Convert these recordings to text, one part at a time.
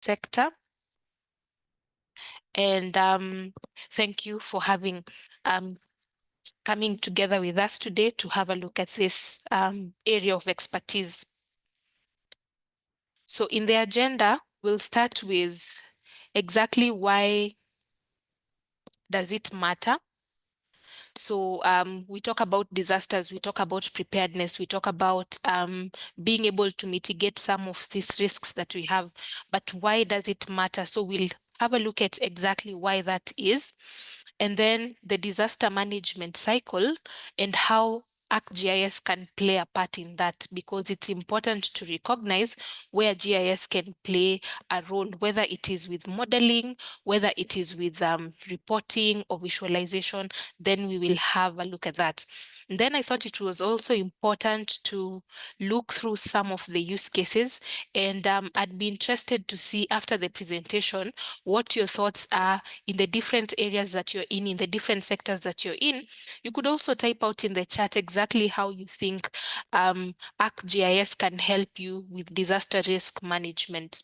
sector. And thank you for having coming together with us today to have a look at this area of expertise. So in the agenda, we'll start with exactly why does it matter? So we talk about disasters, we talk about preparedness, we talk about being able to mitigate some of these risks that we have, but why does it matter? So we'll have a look at exactly why that is, and then the disaster management cycle and how ArcGIS can play a part in that, because it's important to recognize where GIS can play a role, whether it is with modeling, whether it is with reporting or visualization. Then we will have a look at that. And then I thought it was also important to look through some of the use cases, and I'd be interested to see after the presentation what your thoughts are in the different areas that you're in the different sectors that you're in. You could also type out in the chat exactly how you think ArcGIS can help you with disaster risk management.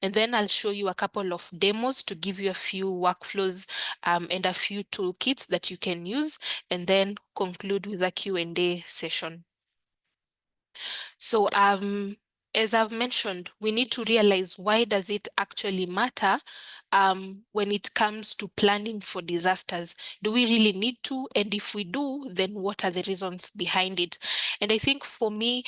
And then I'll show you a couple of demos to give you a few workflows and a few toolkits that you can use, and then conclude with a Q&A session. So as I've mentioned, we need to realize, why does it actually matter when it comes to planning for disasters? Do we really need to? And if we do, then what are the reasons behind it? And I think for me,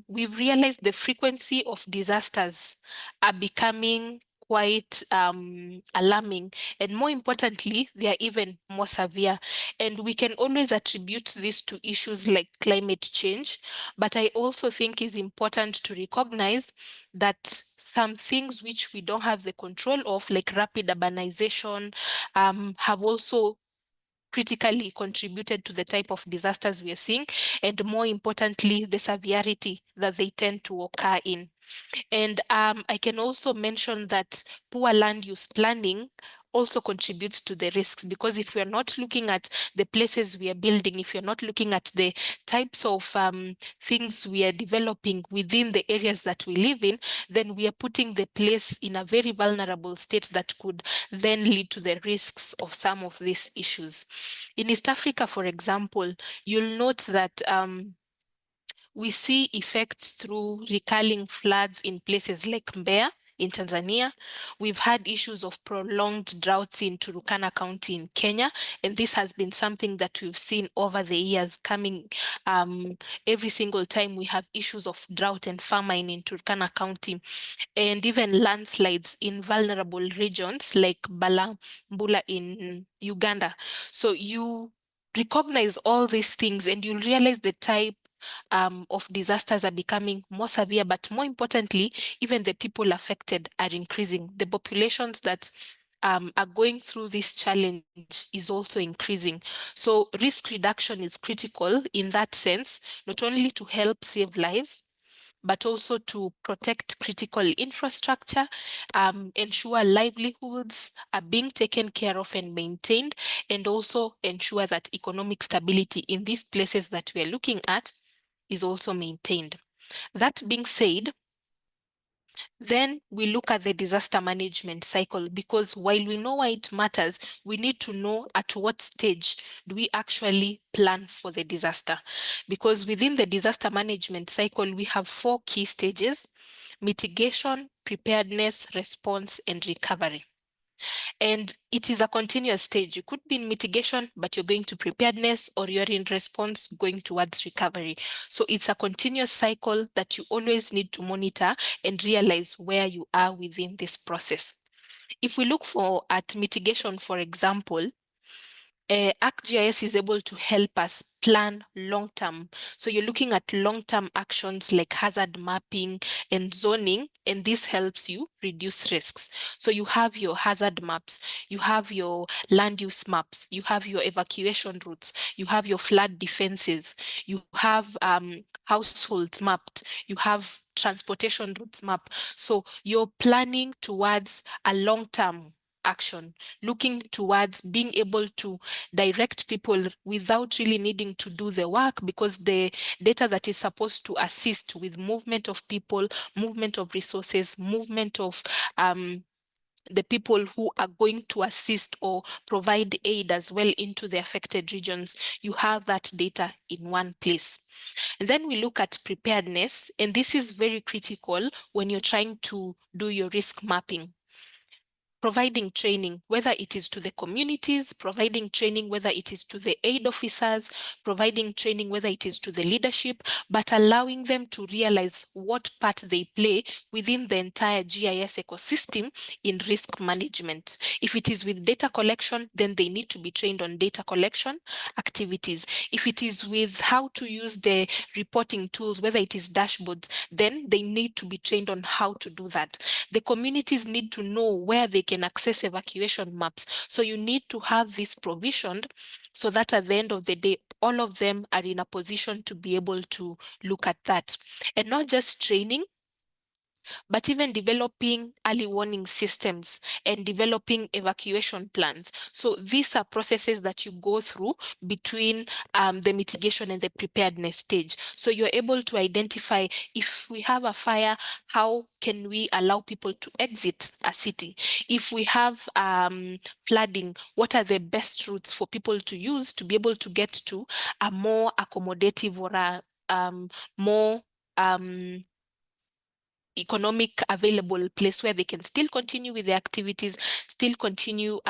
we've realized the frequency of disasters are becoming quite alarming, and more importantly, they are even more severe. And we can always attribute this to issues like climate change, but I also think it's important to recognize that some things which we don't have the control of, like rapid urbanization, have also critically contributed to the type of disasters we are seeing, and more importantly, the severity that they tend to occur in. And I can also mention that poor land use planning also contributes to the risks, because if we're not looking at the places we are building, if you're not looking at the types of things we are developing within the areas that we live in, then we are putting the place in a very vulnerable state that could then lead to the risks of some of these issues. In East Africa, for example, you'll note that we see effects through recurring floods in places like Mbeya in Tanzania. We've had issues of prolonged droughts in Turkana County in Kenya, and this has been something that we've seen over the years coming. Every single time we have issues of drought and famine in Turkana County, and even landslides in vulnerable regions like Balambula in Uganda. So you recognize all these things and you'll realize the type of disasters are becoming more severe, but more importantly, even the people affected are increasing. The populations that are going through this challenge is also increasing. So risk reduction is critical in that sense, not only to help save lives, but also to protect critical infrastructure, ensure livelihoods are being taken care of and maintained, and also ensure that economic stability in these places that we are looking at is also maintained. That being said, then we look at the disaster management cycle, because while we know why it matters, we need to know at what stage do we actually plan for the disaster. Because within the disaster management cycle, we have 4 key stages: mitigation, preparedness, response, and recovery. And it is a continuous stage. You could be in mitigation, but you're going to preparedness, or you're in response going towards recovery. So it's a continuous cycle that you always need to monitor and realize where you are within this process. If we look at mitigation, for example, ArcGIS is able to help us plan long-term. So you're looking at long-term actions like hazard mapping and zoning, and this helps you reduce risks. So you have your hazard maps, you have your land use maps, you have your evacuation routes, you have your flood defenses, you have households mapped, you have transportation routes mapped. So you're planning towards a long-term action, looking towards being able to direct people without really needing to do the work, because the data that is supposed to assist with movement of people, movement of resources, movement of the people who are going to assist or provide aid as well into the affected regions, you have that data in one place. And then we look at preparedness, and this is very critical when you're trying to do your risk mapping. Providing training, whether it is to the communities, providing training, whether it is to the aid officers, providing training, whether it is to the leadership, but allowing them to realize what part they play within the entire GIS ecosystem in risk management. If it is with data collection, then they need to be trained on data collection activities. If it is with how to use the reporting tools, whether it is dashboards, then they need to be trained on how to do that. The communities need to know where they can access evacuation maps. So you need to have this provisioned so that at the end of the day, all of them are in a position to be able to look at that. And not just training, but even developing early warning systems and developing evacuation plans. So these are processes that you go through between the mitigation and the preparedness stage. So you're able to identify, if we have a fire, how can we allow people to exit a city? If we have flooding, what are the best routes for people to use to be able to get to a more accommodative or a more economic available place where they can still continue with their activities, still continue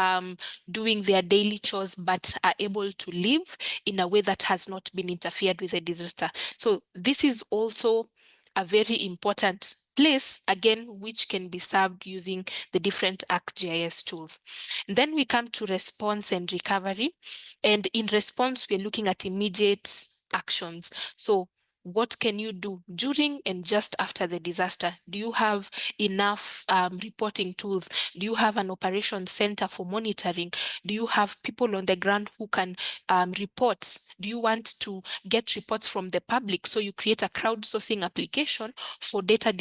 doing their daily chores, but are able to live in a way that has not been interfered with a disaster. So this is also a very important place, again, which can be served using the different ArcGIS tools. And then we come to response and recovery. And in response, we're looking at immediate actions. So what can you do during and just after the disaster? Do you have enough reporting tools? Do you have an operation center for monitoring? Do you have people on the ground who can report? Do you want to get reports from the public? So you create a crowdsourcing application for data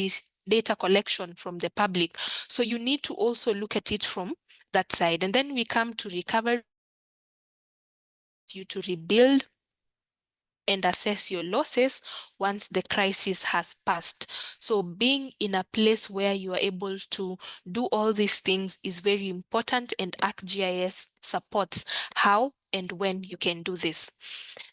collection from the public. So you need to also look at it from that side. And then we come to recovery, you to rebuild and assess your losses once the crisis has passed. So being in a place where you are able to do all these things is very important, and ArcGIS supports how and when you can do this.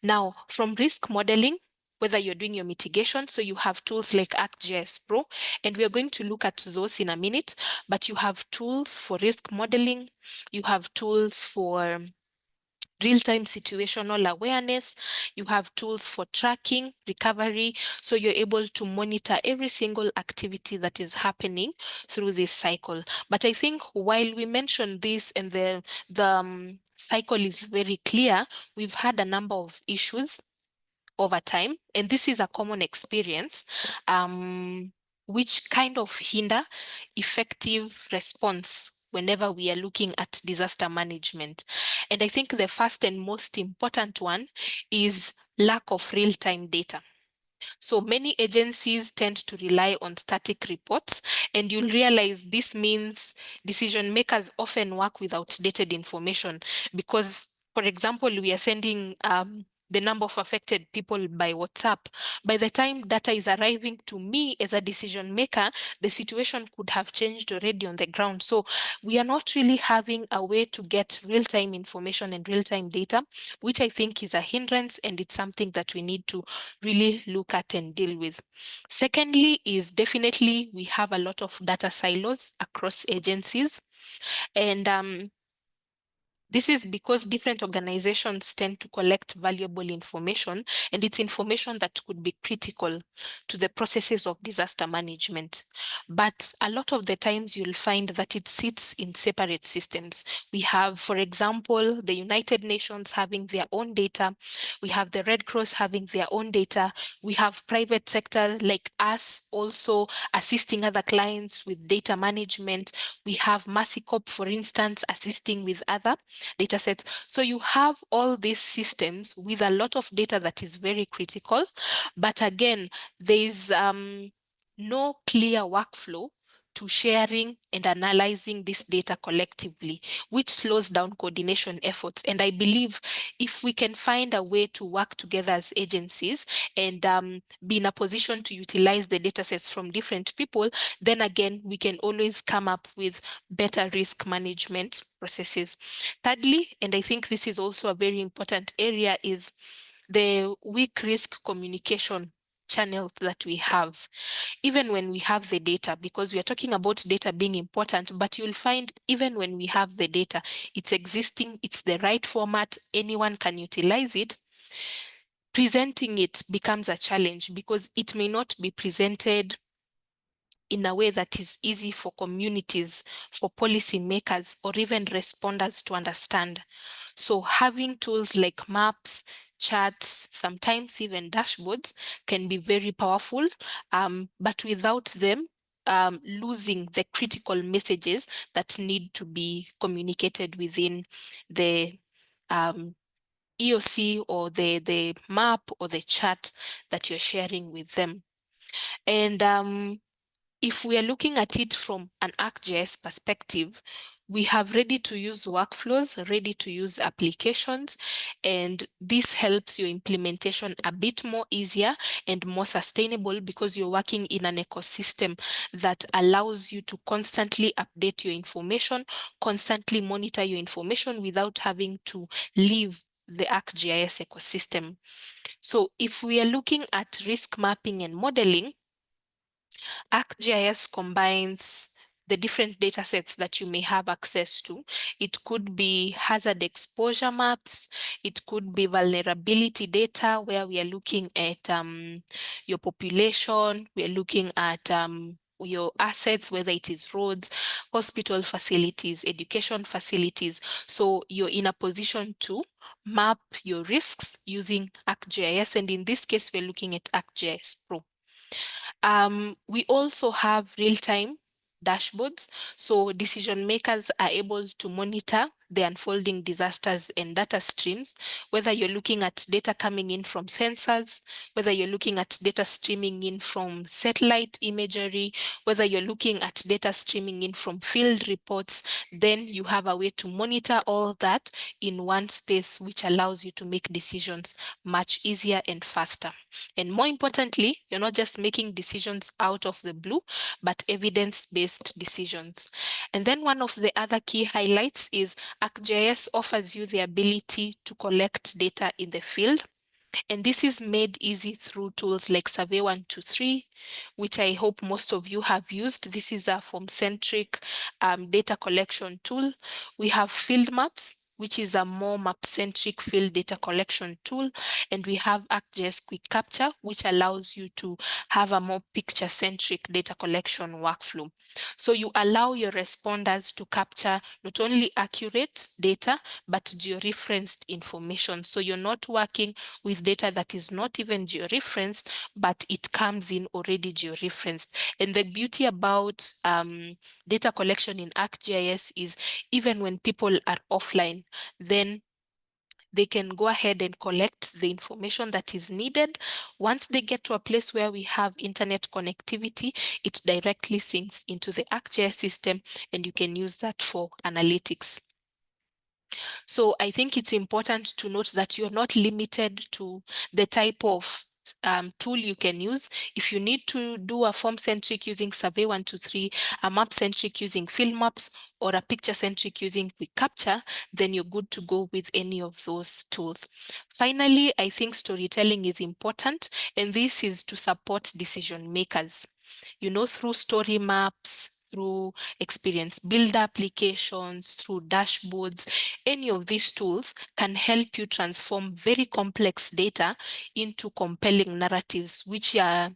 Now, from risk modeling, whether you're doing your mitigation, so you have tools like ArcGIS Pro, and we are going to look at those in a minute, but you have tools for risk modeling, you have tools for real-time situational awareness, you have tools for tracking, recovery, so you're able to monitor every single activity that is happening through this cycle. But I think while we mentioned this and the cycle is very clear, we've had a number of issues over time, and this is a common experience, which kind of hinder effective response whenever we are looking at disaster management. And I think the first and most important one is lack of real-time data. So many agencies tend to rely on static reports, and you'll realize this means decision makers often work with outdated information because, for example, we are sending the number of affected people by WhatsApp. By the time data is arriving to me as a decision maker, the situation could have changed already on the ground. So we are not really having a way to get real-time information and real-time data, which I think is a hindrance, and it's something that we need to really look at and deal with. Secondly is definitely we have a lot of data silos across agencies, and this is because different organizations tend to collect valuable information, and it's information that could be critical to the processes of disaster management. But a lot of the times you'll find that it sits in separate systems. We have, for example, the United Nations having their own data. We have the Red Cross having their own data. We have private sector like us also assisting other clients with data management. We have Mercy Corp, for instance, assisting with other data sets. So you have all these systems with a lot of data that is very critical, but again, there is no clear workflow to sharing and analyzing this data collectively, which slows down coordination efforts. And I believe if we can find a way to work together as agencies and be in a position to utilize the data sets from different people, then again, we can always come up with better risk management processes. Thirdly, and I think this is also a very important area, is the weak risk communication channel that we have, even when we have the data, because we are talking about data being important, but you'll find even when we have the data, it's existing, it's the right format, anyone can utilize it. Presenting it becomes a challenge because it may not be presented in a way that is easy for communities, for policymakers, or even responders to understand. So having tools like maps, charts, sometimes even dashboards can be very powerful, but without them, losing the critical messages that need to be communicated within the EOC or the map or the chart that you're sharing with them. And if we are looking at it from an ArcGIS perspective, we have ready-to-use workflows, ready-to-use applications, and this helps your implementation a bit more easier and more sustainable because you're working in an ecosystem that allows you to constantly update your information, constantly monitor your information without having to leave the ArcGIS ecosystem. So if we are looking at risk mapping and modeling, ArcGIS combines the different data sets that you may have access to. It could be hazard exposure maps. It could be vulnerability data where we are looking at your population. We are looking at your assets, whether it is roads, hospital facilities, education facilities. So you're in a position to map your risks using ArcGIS. And in this case, we're looking at ArcGIS Pro. We also have real-time dashboards, so decision makers are able to monitor the unfolding disasters and data streams, whether you're looking at data coming in from sensors, whether you're looking at data streaming in from satellite imagery, whether you're looking at data streaming in from field reports, then you have a way to monitor all that in one space, which allows you to make decisions much easier and faster. And more importantly, you're not just making decisions out of the blue, but evidence-based decisions. And then one of the other key highlights is ArcGIS offers you the ability to collect data in the field. And this is made easy through tools like Survey 123, which I hope most of you have used. This is a form-centric data collection tool. We have field maps, which is a more map-centric field data collection tool. And we have ArcGIS Quick Capture, which allows you to have a more picture-centric data collection workflow. So you allow your responders to capture not only accurate data, but georeferenced information. So you're not working with data that is not even georeferenced, but it comes in already georeferenced. And the beauty about data collection in ArcGIS is even when people are offline, then they can go ahead and collect the information that is needed. Once they get to a place where we have internet connectivity, it directly syncs into the ArcGIS system, and you can use that for analytics. So I think it's important to note that you're not limited to the type of tool you can use. If you need to do a form-centric using Survey 123, a map-centric using field maps, or a picture-centric using Quick Capture, then you're good to go with any of those tools. Finally, I think storytelling is important, and this is to support decision makers. Through story maps, through experience build applications, through dashboards, any of these tools can help you transform very complex data into compelling narratives, which are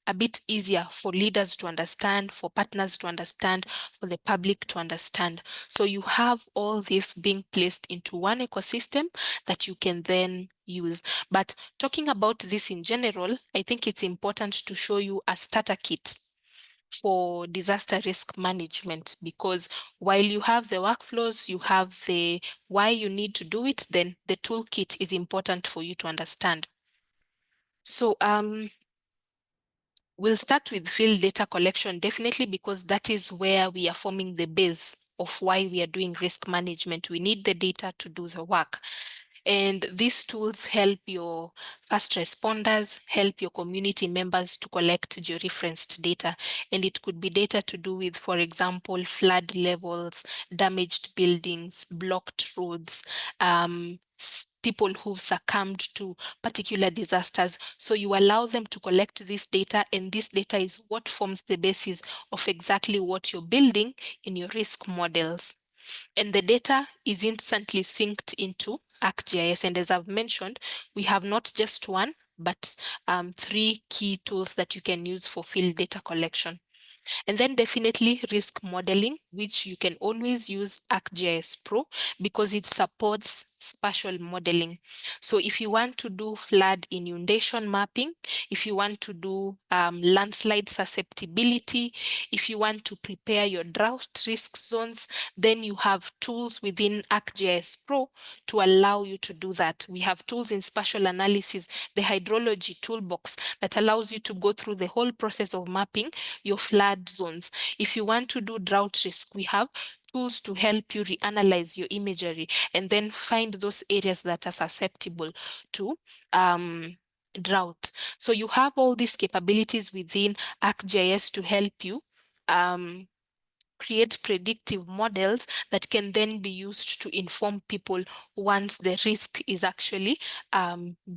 a bit easier for leaders to understand, for partners to understand, for the public to understand. So you have all this being placed into one ecosystem that you can then use. But talking about this in general, I think it's important to show you a starter kit for disaster risk management, because while you have the workflows, you have the why you need to do it, then the toolkit is important for you to understand. So We'll start with field data collection, definitely, because that is where we are forming the base of why we are doing risk management. We need the data to do the work. And these tools help your first responders, help your community members to collect georeferenced data. And it could be data to do with, for example, flood levels, damaged buildings, blocked roads, people who've succumbed to particular disasters. So you allow them to collect this data, and this data is what forms the basis of exactly what you're building in your risk models. And the data is instantly synced into ArcGIS. And as I've mentioned, we have not just one, but three key tools that you can use for field data collection. And then definitely risk modeling, which you can always use ArcGIS Pro because it supports spatial modeling. So if you want to do flood inundation mapping, if you want to do landslide susceptibility, if you want to prepare your drought risk zones, then you have tools within ArcGIS Pro to allow you to do that. We have tools in spatial analysis, the hydrology toolbox that allows you to go through the whole process of mapping your flood zones. If you want to do drought risk, we have tools to help you reanalyze your imagery and then find those areas that are susceptible to drought. So you have all these capabilities within ArcGIS to help you create predictive models that can then be used to inform people once the risk is actually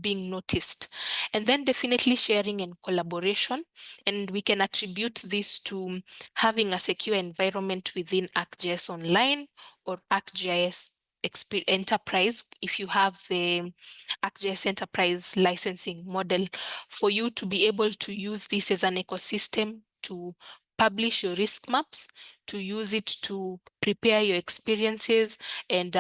being noticed. And then definitely sharing and collaboration. And we can attribute this to having a secure environment within ArcGIS Online or ArcGIS Enterprise. If you have the ArcGIS Enterprise licensing model, for you to be able to use this as an ecosystem to publish your risk maps, to use it to prepare your experiences and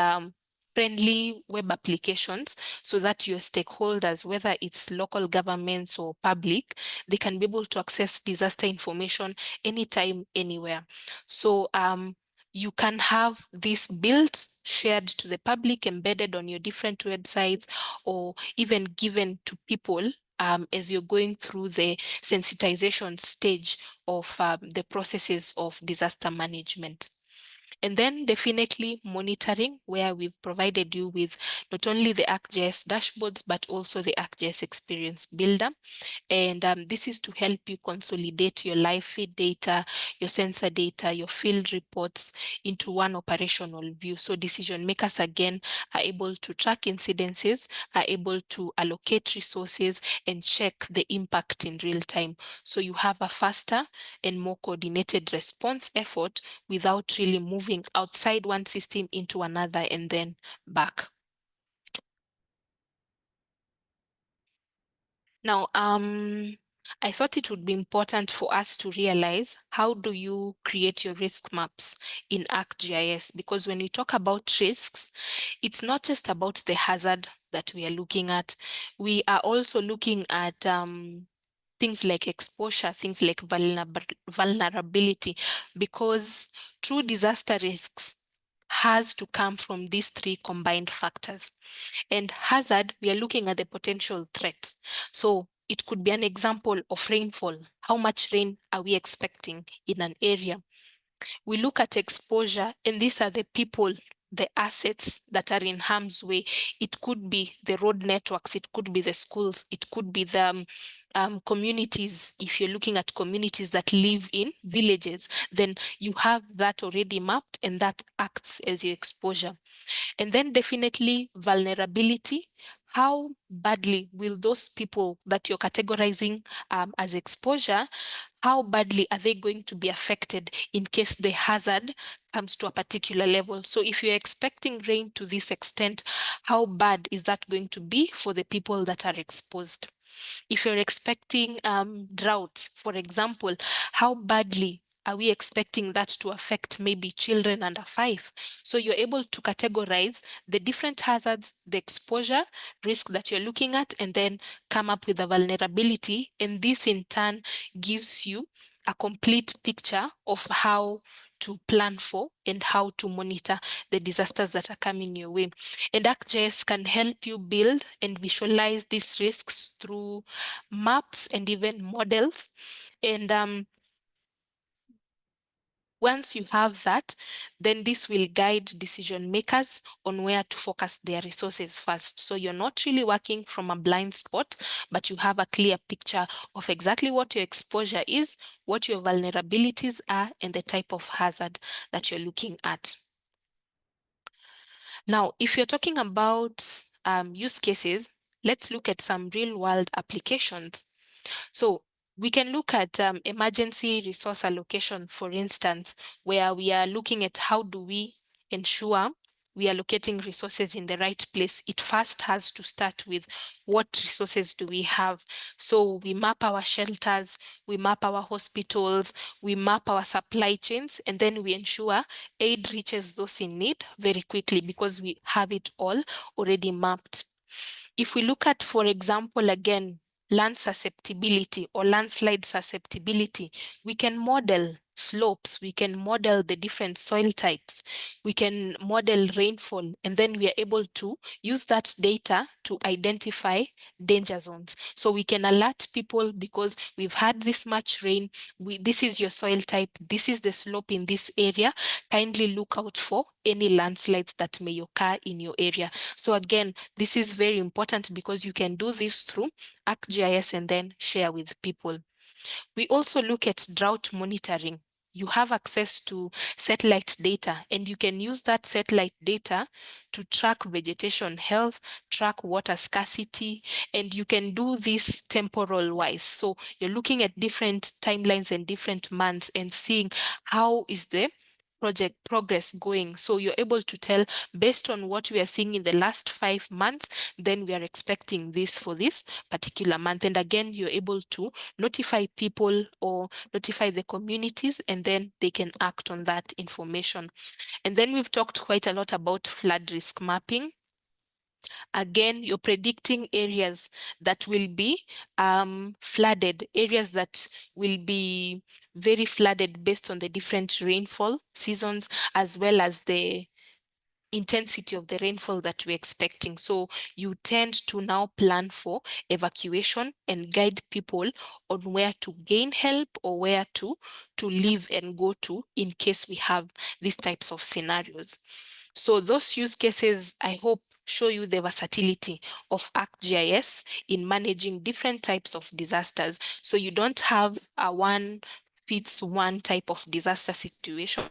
friendly web applications so that your stakeholders, whether it's local governments or public, they can be able to access disaster information anytime, anywhere. So you can have this built, shared to the public, embedded on your different websites, or even given to people as you're going through the sensitization stage of the processes of disaster management. And then definitely monitoring, where we've provided you with not only the ArcGIS dashboards, but also the ArcGIS Experience Builder. And this is to help you consolidate your live feed data, your sensor data, your field reports into one operational view. So decision makers, again, are able to track incidences, are able to allocate resources and check the impact in real time. So you have a faster and more coordinated response effort without really moving outside one system into another and then back. Now, I thought it would be important for us to realize, how do you create your risk maps in ArcGIS? Because when we talk about risks, it's not just about the hazard that we are looking at. We are also looking at things like exposure, things like vulnerability, because true disaster risks has to come from these three combined factors. And hazard, we are looking at the potential threats. So it could be an example of rainfall. How much rain are we expecting in an area? We look at exposure, and these are the people, the assets that are in harm's way. It could be the road networks, it could be the schools, it could be the communities. If you're looking at communities that live in villages, then you have that already mapped, and that acts as your exposure. And then definitely vulnerability. How badly will those people that you're categorizing as exposure, how badly are they going to be affected in case the hazard comes to a particular level? So if you're expecting rain to this extent, how bad is that going to be for the people that are exposed? If you're expecting droughts, for example, how badly are we expecting that to affect maybe children under 5? So you're able to categorize the different hazards, the exposure risk that you're looking at, and then come up with a vulnerability. And this in turn gives you a complete picture of how to plan for and how to monitor the disasters that are coming your way. And ArcGIS can help you build and visualize these risks through maps and even models. And once you have that, then this will guide decision makers on where to focus their resources first. So you're not really working from a blind spot, but you have a clear picture of exactly what your exposure is, what your vulnerabilities are, and the type of hazard that you're looking at. Now, if you're talking about use cases, let's look at some real world applications. So we can look at emergency resource allocation, for instance, where we are looking at how do we ensure we are allocating resources in the right place. It first has to start with what resources do we have. So we map our shelters, we map our hospitals, we map our supply chains, and then we ensure aid reaches those in need very quickly because we have it all already mapped. If we look at, for example, again, land susceptibility or landslide susceptibility, we can model slopes, we can model the different soil types, we can model rainfall, and then we are able to use that data to identify danger zones. So we can alert people because we've had this much rain, this is your soil type, this is the slope in this area, kindly look out for any landslides that may occur in your area. So again, this is very important because you can do this through ArcGIS and then share with people. We also look at drought monitoring. You have access to satellite data, and you can use that satellite data to track vegetation health, track water scarcity, and you can do this temporal wise. So you're looking at different timelines and different months and seeing how is the project progress going. So you're able to tell based on what we are seeing in the last 5 months, then we are expecting this for this particular month. And again, you're able to notify people or notify the communities, and then they can act on that information. And then we've talked quite a lot about flood risk mapping. Again, you're predicting areas that will be flooded, areas that will be very flooded based on the different rainfall seasons, as well as the intensity of the rainfall that we're expecting. So you tend to now plan for evacuation and guide people on where to gain help or where to leave and go to in case we have these types of scenarios. So those use cases, I hope, show you the versatility of ArcGIS in managing different types of disasters. So you don't have a one fits one type of disaster situation.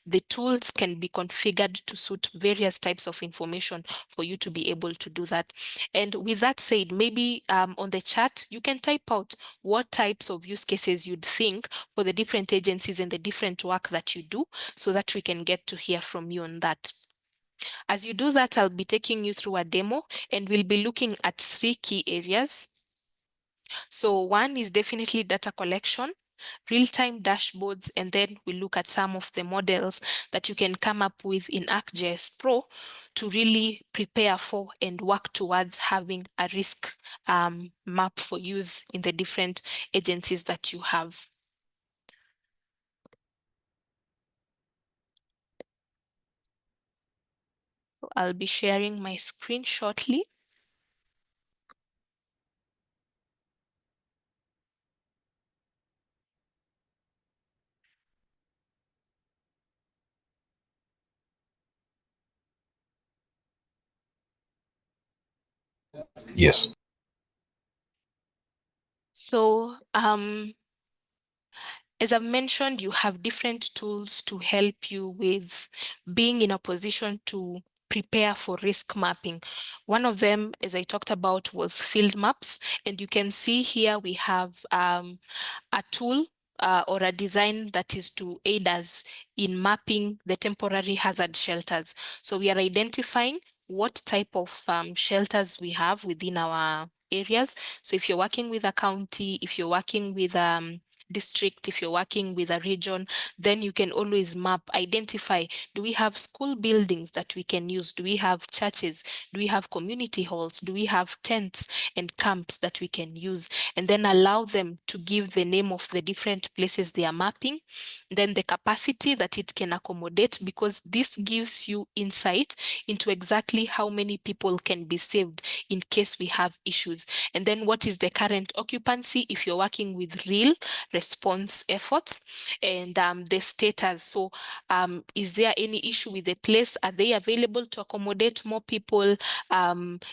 The tools can be configured to suit various types of information for you to be able to do that. And with that said, maybe on the chat, you can type out what types of use cases you'd think for the different agencies and the different work that you do, so that we can get to hear from you on that. As you do that, I'll be taking you through a demo, and we'll be looking at 3 key areas. So one is definitely data collection, real-time dashboards, and then we look at some of the models that you can come up with in ArcGIS Pro to really prepare for and work towards having a risk map for use in the different agencies that you have. I'll be sharing my screen shortly. Yes. So as I've mentioned, you have different tools to help you with being in a position to prepare for risk mapping. One of them, as I talked about, was field maps. And you can see here we have a tool or a design that is to aid us in mapping the temporary hazard shelters. So we are identifying what type of shelters we have within our areas. So if you're working with a county, if you're working with district, if you're working with a region, then you can always map, identify, do we have school buildings that we can use? Do we have churches? Do we have community halls? Do we have tents and camps that we can use? And then allow them to give the name of the different places they are mapping, then the capacity that it can accommodate, because this gives you insight into exactly how many people can be saved in case we have issues. And then what is the current occupancy if you're working with real response efforts, and the status. So is there any issue with the place? Are they available to accommodate more people?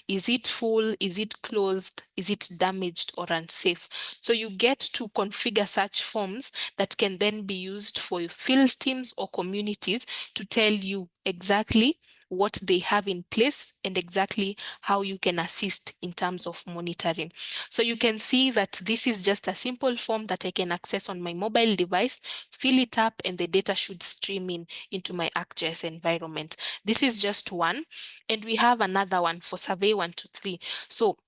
Is it full? Is it closed? Is it damaged or unsafe? So you get to configure such forms that can then be used for field teams or communities to tell you exactly what they have in place and exactly how you can assist in terms of monitoring. So you can see that this is just a simple form that I can access on my mobile device, fill it up, and the data should stream in into my ArcGIS environment. This is just one, and we have another one for Survey 123. So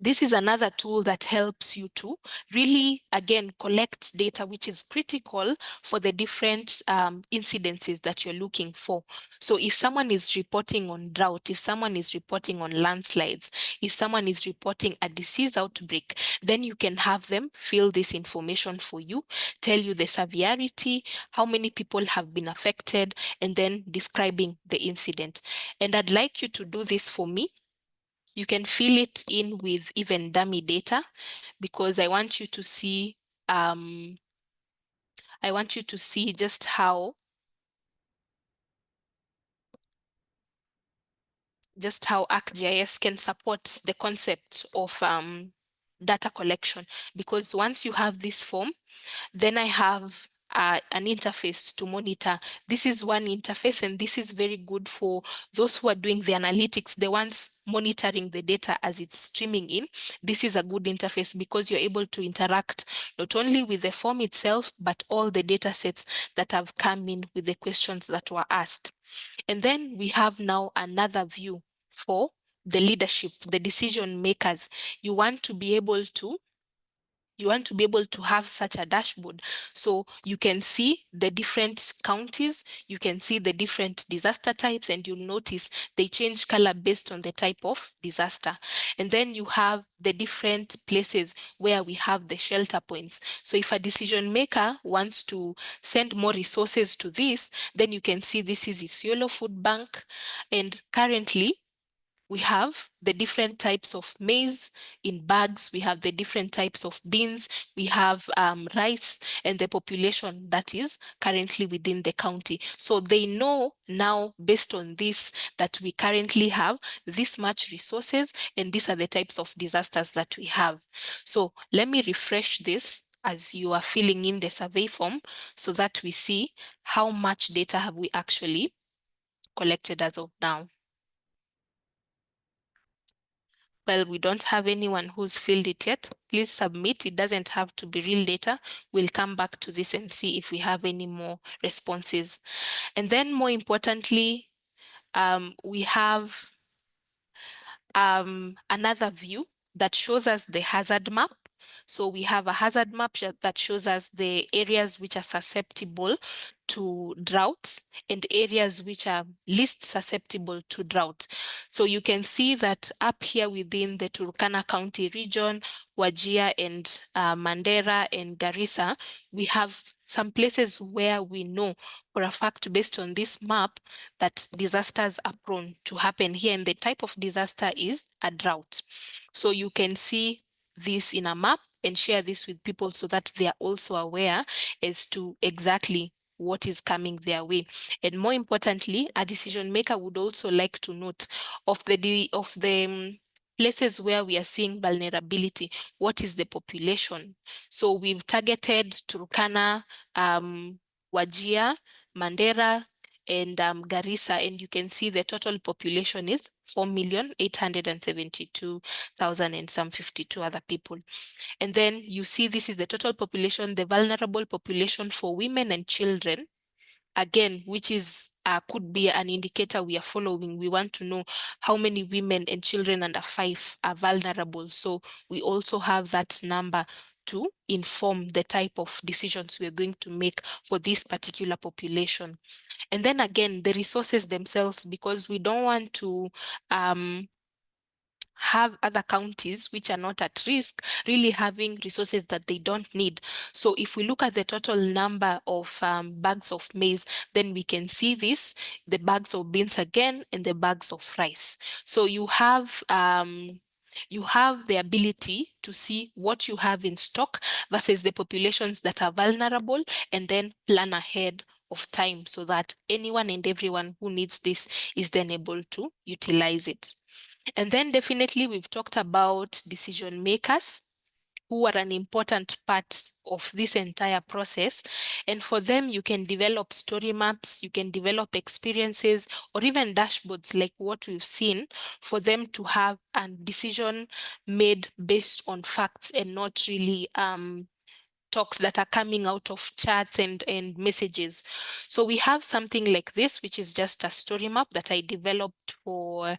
this is another tool that helps you to really, again, collect data, which is critical for the different incidences that you're looking for. So if someone is reporting on drought, if someone is reporting on landslides, if someone is reporting a disease outbreak, then you can have them fill this information for you, tell you the severity, how many people have been affected, and then describing the incident. And I'd like you to do this for me. You can fill it in with even dummy data, because I want you to see just how ArcGIS can support the concept of data collection. Because once you have this form, then I have an interface to monitor. This is one interface, and this is very good for those who are doing the analytics, the ones monitoring the data as it's streaming in. This is a good interface because you're able to interact not only with the form itself, but all the data sets that have come in with the questions that were asked. And then we have now another view for the leadership, the decision makers. You want to be able to have such a dashboard, so you can see the different counties, you can see the different disaster types, and you'll notice they change color based on the type of disaster. And then you have the different places where we have the shelter points. So if a decision maker wants to send more resources to this, then you can see this is Isiolo Food Bank, and currently we have the different types of maize in bags, we have the different types of beans, we have rice, and the population that is currently within the county. So they know now, based on this, that we currently have this much resources, and these are the types of disasters that we have. So let me refresh this as you are filling in the survey form, so that we see how much data have we actually collected as of now. Well, we don't have anyone who's filled it yet. Please submit. It doesn't have to be real data. We'll come back to this and see if we have any more responses. And then more importantly, we have another view that shows us the hazard map. So we have a hazard map that shows us the areas which are susceptible to droughts and areas which are least susceptible to drought. So you can see that up here within the Turkana County region, Wajir and Mandera and Garissa, we have some places where we know for a fact, based on this map, that disasters are prone to happen here, and the type of disaster is a drought. So you can see this in a map and share this with people so that they are also aware as to exactly what is coming their way. And more importantly, a decision maker would also like to note of the places where we are seeing vulnerability, what is the population? So we've targeted Turkana, Wajir, Mandera, and Garissa, and you can see the total population is 4,872,000 and some 52 other people. And then you see this is the total population, the vulnerable population for women and children, again, which is could be an indicator we are following. We want to know how many women and children under 5 are vulnerable. So we also have that number to inform the type of decisions we're going to make for this particular population. And then again, the resources themselves, because we don't want to have other counties which are not at risk really having resources that they don't need. So if we look at the total number of bags of maize, then we can see this, the bags of beans again, and the bags of rice. So you have the ability to see what you have in stock versus the populations that are vulnerable, and then plan ahead of time so that anyone and everyone who needs this is then able to utilize it. And then definitely we've talked about decision makers who are an important part of this entire process. And for them, you can develop story maps, you can develop experiences, or even dashboards like what we've seen for them to have a decision made based on facts and not really talks that are coming out of chats and messages. So we have something like this, which is just a story map that I developed for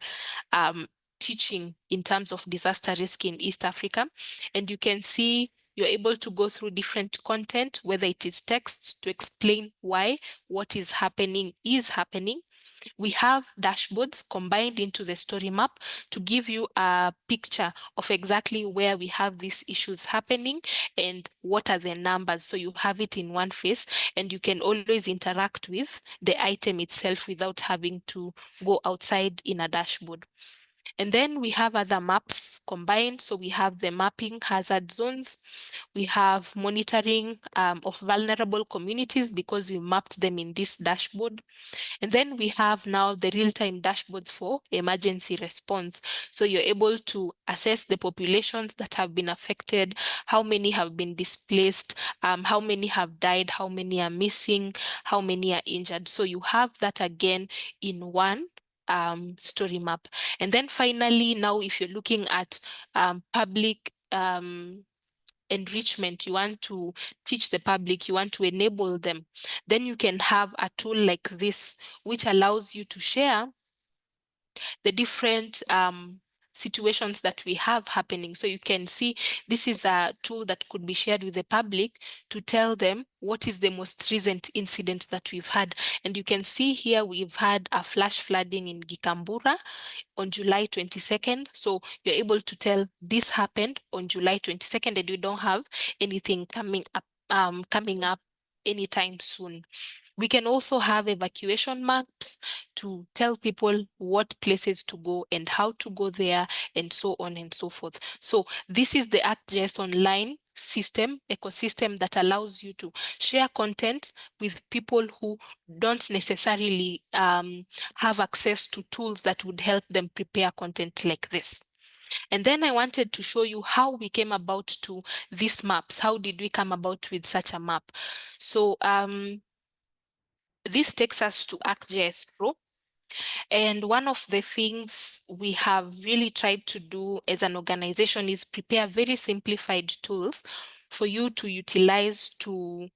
teaching in terms of disaster risk in East Africa. And you can see you're able to go through different content, whether it is text to explain why what is happening. We have dashboards combined into the story map to give you a picture of exactly where we have these issues happening and what are the numbers. So you have it in one face and you can always interact with the item itself without having to go outside in a dashboard. And then we have other maps combined. So we have the mapping hazard zones. We have monitoring of vulnerable communities because we mapped them in this dashboard. And then we have now the real-time dashboards for emergency response. So you're able to assess the populations that have been affected, how many have been displaced, how many have died, how many are missing, how many are injured. So you have that again in one story map. And then finally, now if you're looking at public enrichment, you want to teach the public, you want to enable them, then you can have a tool like this, which allows you to share the different situations that we have happening. So you can see this is a tool that could be shared with the public to tell them what is the most recent incident that we've had. And you can see here we've had a flash flooding in Gikambura on July 22nd. So you're able to tell this happened on July 22nd and you don't have anything coming up anytime soon. We can also have evacuation maps to tell people what places to go and how to go there and so on and so forth. So this is the ArcGIS online ecosystem that allows you to share content with people who don't necessarily have access to tools that would help them prepare content like this. And then I wanted to show you how we came about to these maps. How did we come about with such a map? So this takes us to ArcGIS Pro. And one of the things we have really tried to do as an organization is prepare very simplified tools for you to utilize to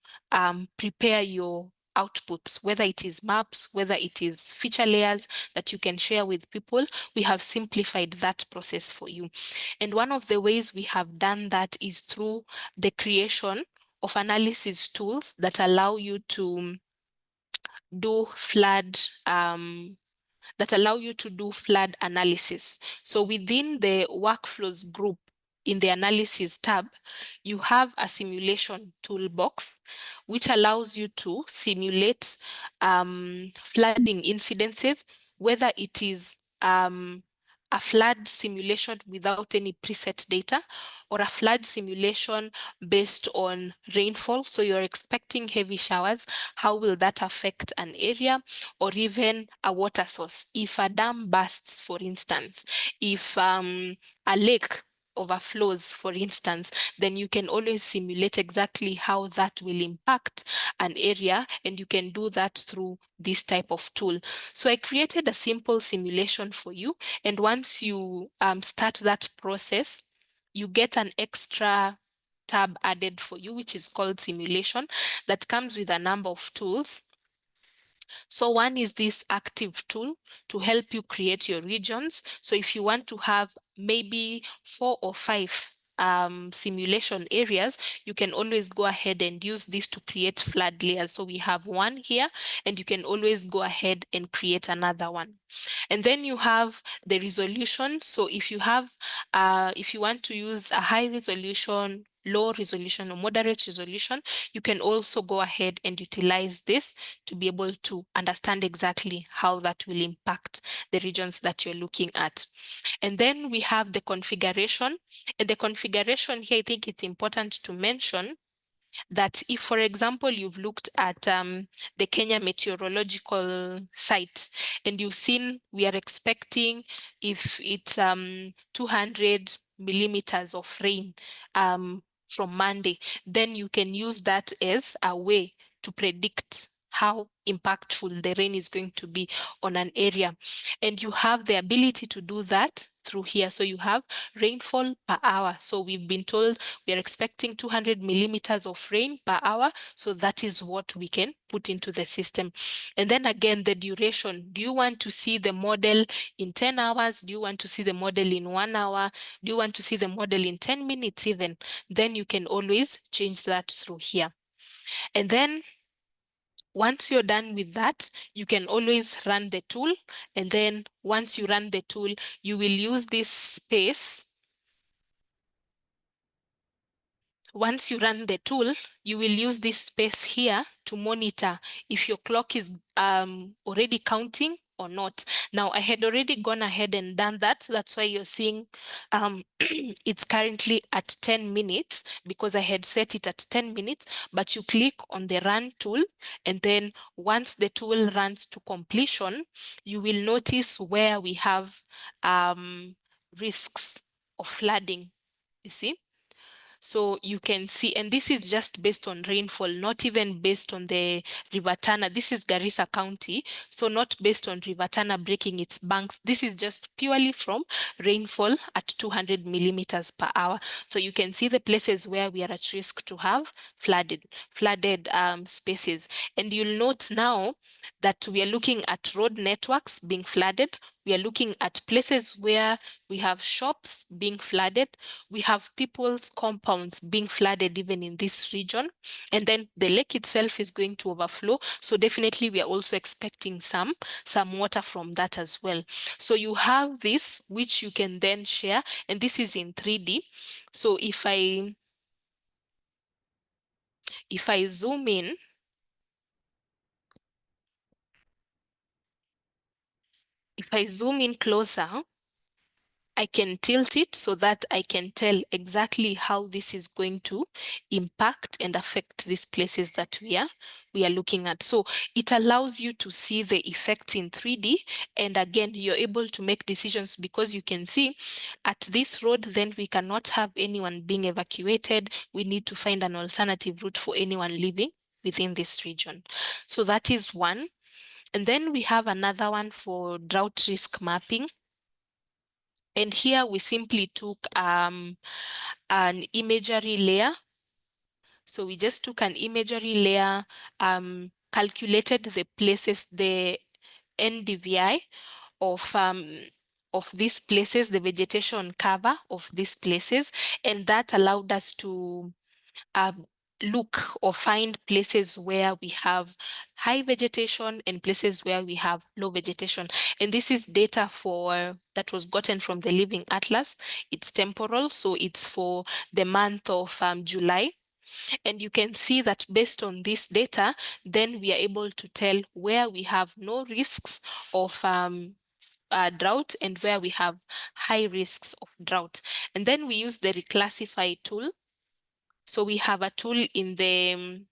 prepare your outputs, whether it is maps, whether it is feature layers that you can share with people. We have simplified that process for you. And one of the ways we have done that is through the creation of analysis tools that allow you to do flood analysis. So within the workflows group in the analysis tab, you have a simulation toolbox, which allows you to simulate flooding incidences, whether it is a flood simulation without any preset data or a flood simulation based on rainfall. So you're expecting heavy showers. How will that affect an area? Or even a water source. If a dam bursts, for instance, if a lake overflows, for instance, then you can always simulate exactly how that will impact an area, and you can do that through this type of tool. So I created a simple simulation for you, and once you start that process, you get an extra tab added for you, which is called simulation, that comes with a number of tools. So one is this active tool to help you create your regions. So if you want to have maybe 4 or 5 simulation areas, you can always go ahead and use this to create flood layers. So we have one here, and you can always go ahead and create another one. And then you have the resolution. So if you want to use a high resolution, low resolution, or moderate resolution, you can also go ahead and utilize this to be able to understand exactly how that will impact the regions that you're looking at. And then we have the configuration. And the configuration here, I think it's important to mention that if, for example, you've looked at the Kenya meteorological site and you've seen we are expecting, if it's 200 millimeters of rain from Monday, then you can use that as a way to predict how impactful the rain is going to be on an area. And you have the ability to do that through here. So you have rainfall per hour. So we've been told we are expecting 200 millimeters of rain per hour. So that is what we can put into the system. And then again, the duration. Do you want to see the model in 10 hours? Do you want to see the model in 1 hour? Do you want to see the model in 10 minutes even? Then you can always change that through here. And then once you're done with that, you can always run the tool. And then once you run the tool, you will use this space. Once you run the tool, you will use this space here to monitor if your clock is already counting or not. Now, I had already gone ahead and done that. That's why you're seeing it's currently at 10 minutes because I had set it at 10 minutes, but you click on the run tool, and then once the tool runs to completion, you will notice where we have risks of flooding, you see? So you can see, and this is just based on rainfall, not even based on the River Tana. This is Garissa County, so not based on River Tana breaking its banks. This is just purely from rainfall at 200 millimeters per hour. So you can see the places where we are at risk to have flooded spaces. And you'll note now that we are looking at road networks being flooded. We are looking at places where we have shops being flooded. We have people's compounds being flooded even in this region. And then the lake itself is going to overflow. So definitely we are also expecting some water from that as well. So you have this, which you can then share, and this is in 3D. So if I zoom in, closer, I can tilt it so that I can tell exactly how this is going to impact and affect these places that we are looking at. So it allows you to see the effects in 3D. And again, you're able to make decisions because you can see at this road, then we cannot have anyone being evacuated. We need to find an alternative route for anyone living within this region. So that is one. And then we have another one for drought risk mapping. And here we simply took an imagery layer. So we just took an imagery layer, calculated the places, the NDVI of these places, the vegetation cover of these places, and that allowed us to look or find places where we have high vegetation and places where we have low vegetation. And this is data that was gotten from the Living Atlas. It's temporal, so it's for the month of July. And you can see that based on this data, then we are able to tell where we have no risks of drought and where we have high risks of drought. And then we use the reclassify tool. So we have a tool in the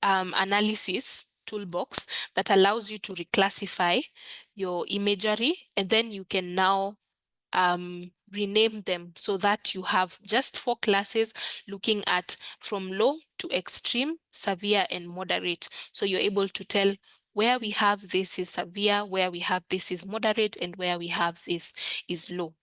analysis toolbox that allows you to reclassify your imagery, and then you can now rename them so that you have just 4 classes looking at from low to extreme, severe, and moderate. So you're able to tell where we have this is severe, where we have this is moderate, and where we have this is low.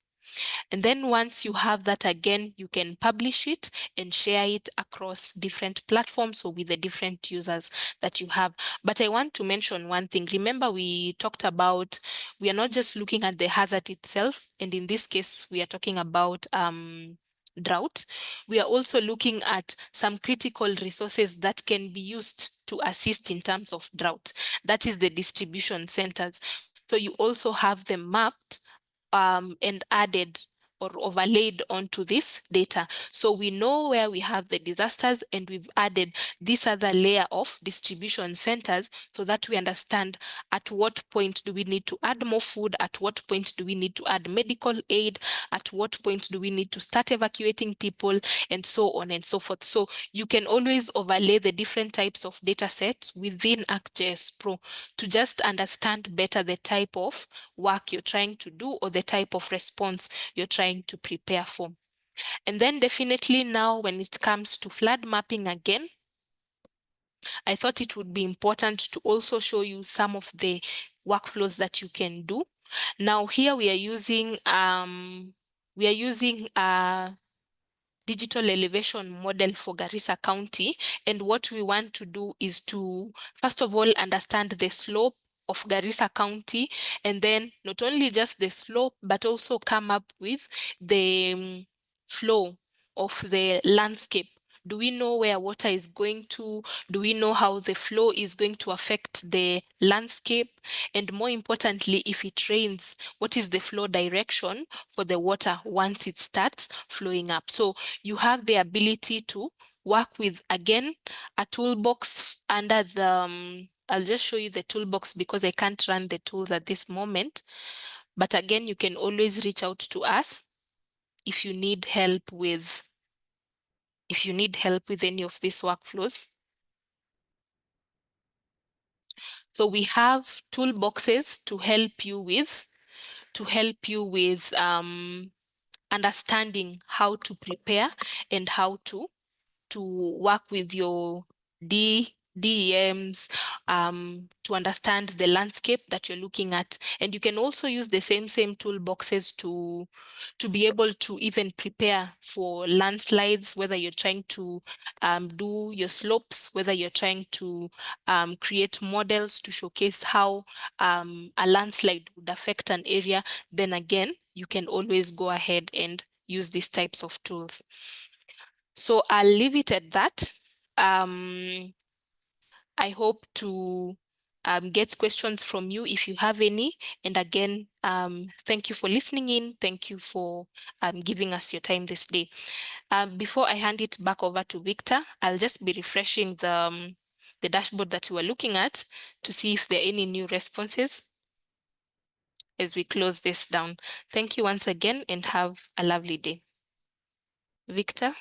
And then once you have that, again, you can publish it and share it across different platforms or with the different users that you have. But I want to mention one thing. Remember, we talked about, we are not just looking at the hazard itself. And in this case, we are talking about drought. We are also looking at some critical resources that can be used to assist in terms of drought. That is the distribution centers. So you also have them mapped and added or overlaid onto this data. So we know where we have the disasters, and we've added this other layer of distribution centers so that we understand at what point do we need to add more food, at what point do we need to add medical aid, at what point do we need to start evacuating people, and so on and so forth. So you can always overlay the different types of data sets within ArcGIS Pro to just understand better the type of work you're trying to do or the type of response you're trying to prepare for. And then definitely now when it comes to flood mapping again, I thought it would be important to also show you some of the workflows that you can do. Now here we are using digital elevation model for Garissa County. And what we want to do is to, first of all, understand the slope of Garissa County, and then not only just the slope, but also come up with the flow of the landscape. Do we know where water is going to? Do we know how the flow is going to affect the landscape? And more importantly, if it rains, what is the flow direction for the water once it starts flowing up? So you have the ability to work with, again, a toolbox under the, I'll just show you the toolbox because I can't run the tools at this moment. But again, you can always reach out to us if you need help with any of these workflows. So we have toolboxes to help you with understanding how to prepare and how to work with your DEMs to understand the landscape that you're looking at. And you can also use the same toolboxes to be able to even prepare for landslides, whether you're trying to do your slopes, whether you're trying to create models to showcase how a landslide would affect an area. Then again, you can always go ahead and use these types of tools. So I'll leave it at that. I hope to get questions from you if you have any. And again, thank you for listening in. Thank you for giving us your time this day. Before I hand it back over to Victor, I'll just be refreshing the dashboard that we were looking at to see if there are any new responses as we close this down. Thank you once again and have a lovely day. Victor?